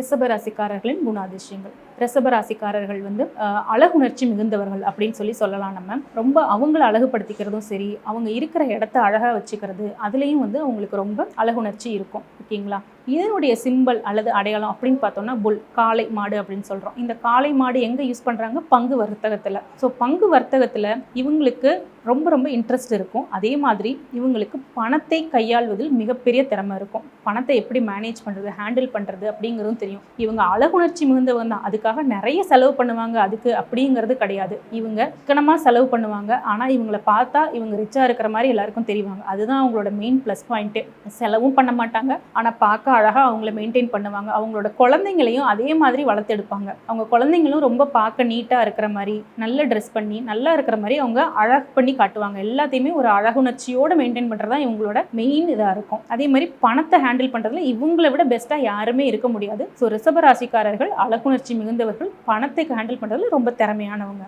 ரிஷபராசிக்காரர்களின் குணாதிசயங்கள். ரிஷபராசிக்காரர்கள் வந்து அழகுணர்ச்சி மிகுந்தவர்கள் அப்படின்னு சொல்லலாம். நம்ம ரொம்ப அவங்கள அழகுபடுத்திக்கிறதும் சரி, அவங்க இருக்கிற இடத்த அழகாக வச்சுக்கிறது, அதுலேயும் வந்து அவங்களுக்கு ரொம்ப அழகுணர்ச்சி இருக்கும். ஓகேங்களா? இதனுடைய சிம்பல் அல்லது அடையாளம் அப்படின்னு பார்த்தோம்னா புல், காளை மாடு அப்படின்னு சொல்கிறோம். இந்த காளை மாடு எங்கே யூஸ் பண்ணுறாங்க? பங்கு வர்த்தகத்தில். ஸோ பங்கு வர்த்தகத்தில் இவங்களுக்கு ரொம்ப ரொம்ப இன்ட்ரெஸ்ட் இருக்கும். அதே மாதிரி இவங்களுக்கு பணத்தை கையாள்வதில் மிகப்பெரிய திறமை இருக்கும். பணத்தை எப்படி மேனேஜ் பண்ணுறது, ஹேண்டில் பண்ணுறது அப்படிங்கிறதும் தெரியும். இவங்க அழகுணர்ச்சி மிகுந்தவங்க தான். அதுக்காக நிறைய செலவு பண்ணுவாங்க அதுக்கு அப்படிங்கிறது கிடையாது. இவங்க சிக்கனமாக செலவு பண்ணுவாங்க. ஆனால் இவங்களை பார்த்தா இவங்க ரிச்சாக இருக்கிற மாதிரி எல்லாருக்கும் தெரிவாங்க. அதுதான் அவங்களோட மெயின் ப்ளஸ் பாயிண்ட்டு. செலவும் பண்ண மாட்டாங்க, ஆனால் பார்க்க அழகாக அவங்கள மெயின்டைன் பண்ணுவாங்க. அவங்களோட குழந்தைங்களையும் அதே மாதிரி வளர்த்தெடுப்பாங்க. அவங்க குழந்தைங்களும் ரொம்ப பார்க்க நீட்டாக இருக்கிற மாதிரி, நல்ல ட்ரெஸ் பண்ணி நல்லா இருக்கிற மாதிரி அவங்க அழகு பண்ணி காட்டுவாங்க. எல்லாத்தையுமே ஒரு அழகுணர்ச்சியோடு மெயின்டைன் பண்ணுறது தான் இவங்களோட மெயின் இதாக இருக்கும். அதே மாதிரி பணத்தை ஹேண்டில் பண்ணுறதுல இவங்களை விட பெஸ்ட்டாக யாருமே இருக்க முடியாது. ஸோ ரிஷபராசிக்காரர்கள் அழகுணர்ச்சி மிகுந்தவர்கள், பணத்தை ஹேண்டில் பண்ணுறதுல ரொம்ப திறமையானவங்க.